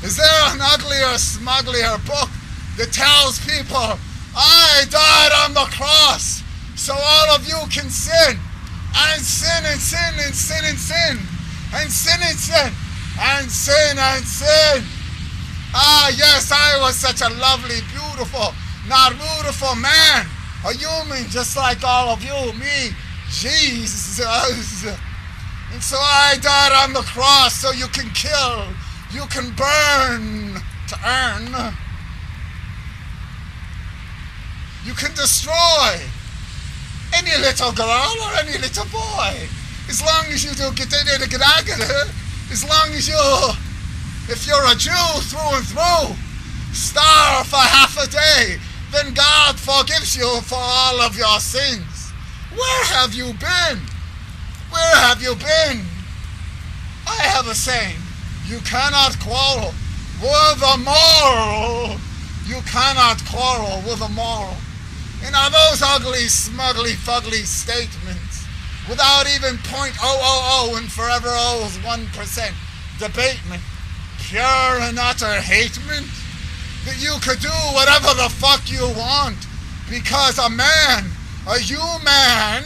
Is there an uglier, smugglier book that tells people, I died on the cross so all of you can sin, and sin and sin and sin and sin, and sin and sin, and sin and sin. Ah, yes, I was such a lovely, beautiful, not beautiful man, a human just like all of you, me, Jesus. And so I died on the cross so you can kill, you can burn to earn. You can destroy any little girl or any little boy, as long as you do get in it, as long as you, if you're a Jew through and through, starve for half a day, then God forgives you for all of your sins. Where have you been? Where have you been? I have a saying, you cannot quarrel with a moral. You cannot quarrel with a moral. And are those ugly, smugly, fugly statements, without even .000 and forever O's 1% debatement, pure and utter hatement, that you could do whatever the fuck you want, because a man, a human,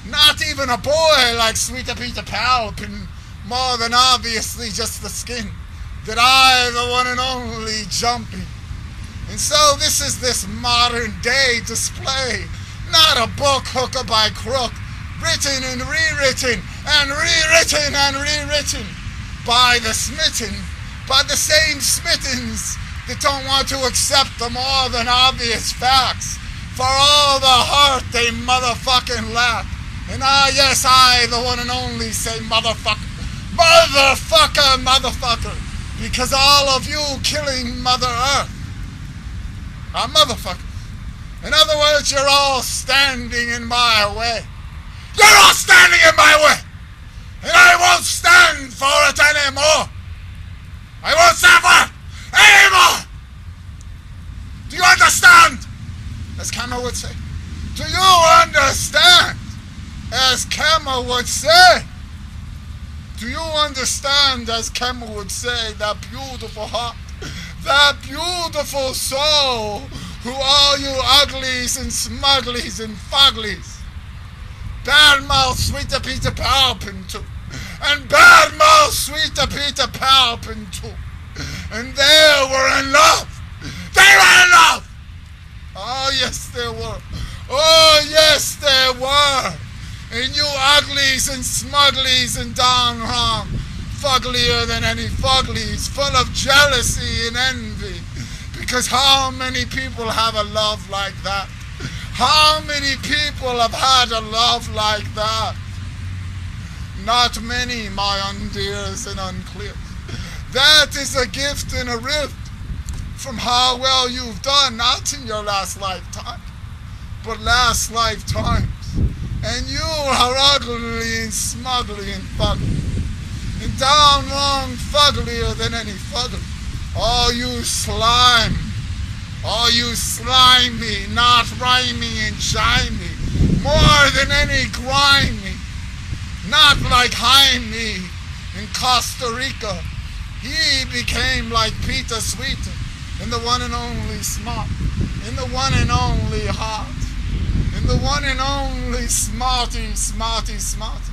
not even a boy like Sweeter Peter Palpin, more than obviously just the skin, that I, the one and only, jumping. And so this is this modern day display, not a book hooker by crook, written and rewritten and rewritten and rewritten by the smitten, by the same smittens that don't want to accept the more than obvious facts for all the hurt they motherfucking lack. And ah, yes, I, the one and only, say motherfucker, motherfucker, motherfucker, because all of you killing Mother Earth are motherfuckers. In other words, you're all standing in my way. You're all standing in my way! And I won't stand for it anymore! I won't stand for it anymore! Do you understand? As Kama would say. Do you understand? As Kama would say. Do you understand, as Kama would say, that beautiful heart, that beautiful soul, who all you uglies and smugglies and fuglies, bad-mouth Sweeter Peter Palpin too, and bad-mouth Sweeter Peter Palpin too, and they were in love. They were in love! Oh, yes, they were. Oh, yes, they were. And you uglies and smugglies and down wrong, fuglier than any fuglies, full of jealousy and envy. Because how many people have a love like that? How many people have had a love like that? Not many, my undears and unclears. That is a gift and a rift from how well you've done, not in your last lifetime, but last lifetimes. And you are ugly and smugly and fugly, and down wrong fugglier than any fugly. Oh, you slime. Oh, you slimy, not rhymey and jimey, more than any grimy. Not like Jaime in Costa Rica. He became like Peter Sweeter, and the one and only smart, and the one and only hot, and the one and only smarty, smarty, smarty,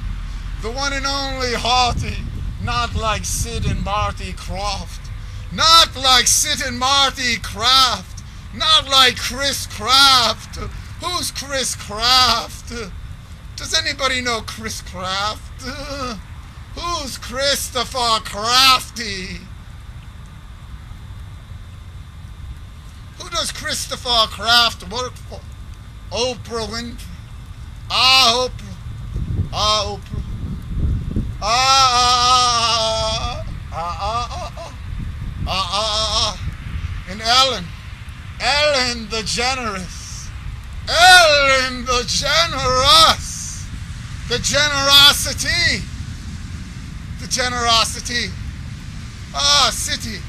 the one and only hearty, not like Sid and Marty Croft, not like Sid and Marty Kraft, not like Chris Kraft. Who's Chris Kraft? Does anybody know Chris Kraft? Who's Christopher Crafty? Who does Christopher Kraft work for? Oprah Winfrey. Ah, Oprah. Ah, Oprah. And Ellen. Ellen the generous. Ellen the generous. The generosity. The generosity. Ah, city.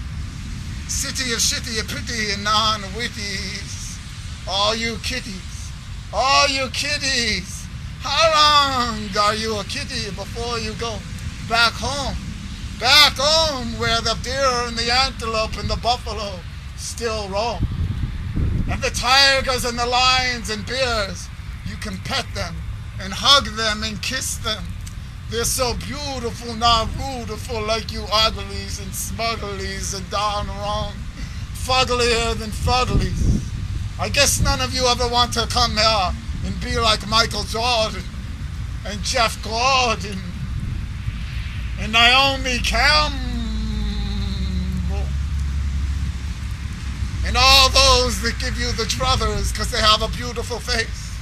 City of shitty, a pretty and non-witties. All you kitties. All you kitties. How long are you a kitty before you go back home? back home where the deer and the antelope and the buffalo still roam. And the tigers and the lions and bears, you can pet them and hug them and kiss them. They're so beautiful, not beautiful, like you uglies and smugglies and down wrong, fugglier than fugglies. I guess none of you ever want to come here and be like Michael Jordan and Jeff Gordon and Naomi Campbell and all those that give you the druthers because they have a beautiful face,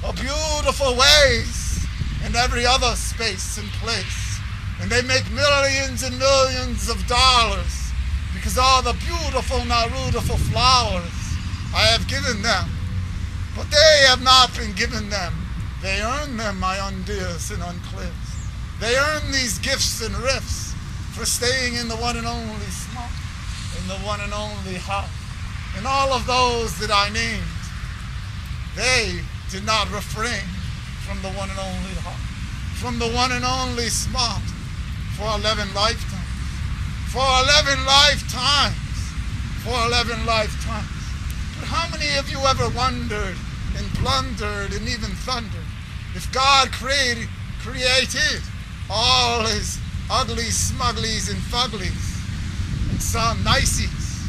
a beautiful ways, in every other space and place. And they make millions and millions of dollars because all the beautiful, beautiful flowers I have given them. But they have not been given them. They earn them, my undears and uncliffs. They earn these gifts and rifts for staying in the one and only small, in the one and only heart. And all of those that I named, they did not refrain from the one and only heart, from the one and only smart, for 11 lifetimes, for 11 lifetimes, for 11 lifetimes. But how many of you ever wondered and blundered and even thundered if God created all his uglies, smugglies, and fugglies, and some niceys,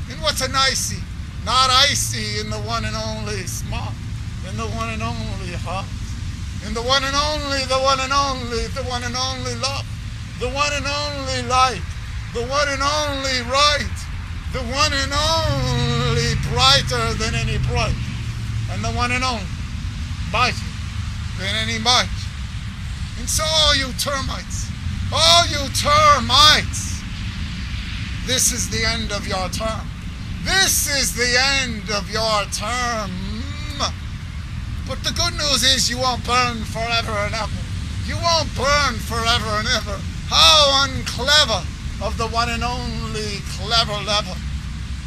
and what's a nicey? Not icy in the one and only smart, in the one and only heart, in the one and only, the one and only, the one and only love, the one and only light, the one and only right, the one and only brighter than any bright, and the one and only mightier than any might. And so all you termites, this is the end of your term. This is the end of your term. But the good news is you won't burn forever and ever. You won't burn forever and ever. How unclever of the one and only clever lover,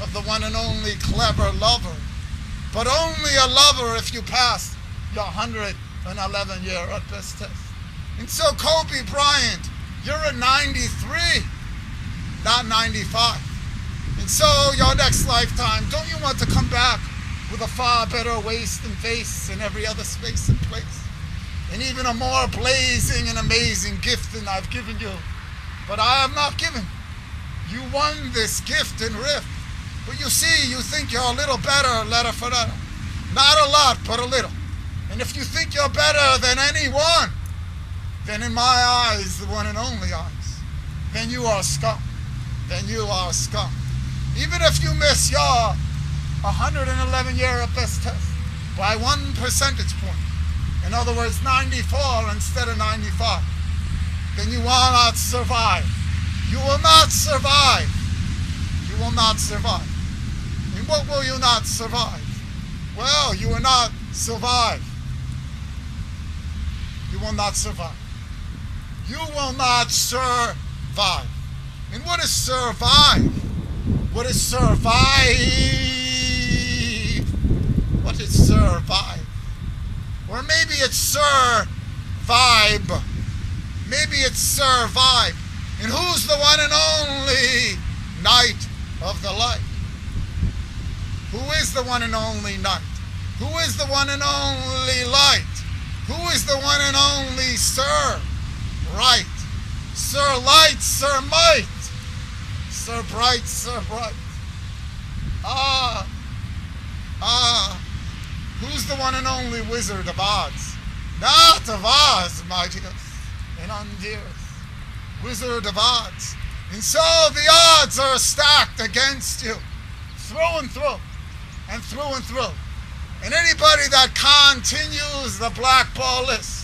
of the one and only clever lover. But only a lover if you pass your 111-year Rutgers test. And so Kobe Bryant, you're at 93, not 95. And so your next lifetime, don't you want to come back with a far better waist and face in every other space and place? And even a more blazing and amazing gift than I've given you. But I have not given. You won this gift and rift. But you see, you think you're a little better, letter for letter. Not a lot, but a little. And if you think you're better than anyone, then in my eyes, the one and only eyes, then you are scum. Then you are scum. Even if you miss your 111-year at best test by 1 percentage point, in other words, 94 instead of 95, then you will not survive. You will not survive. You will not survive. And what will you not survive? Well, you will not survive. You will not survive. You will not survive. And what is survive? What is survive? What is survive? Or maybe it's survive. Maybe it's survive. And who's the one and only night of the light? Who is the one and only night? Who is the one and only light? Who is the one and only Sir Right? Sir Light, Sir Might, Sir Bright, Sir Bright. Who's the one and only Wizard of Oz? Not of Oz, mightiest and undearest. Wizard of Oz. And so the odds are stacked against you, through and through, and through and through. And anybody that continues the blackball list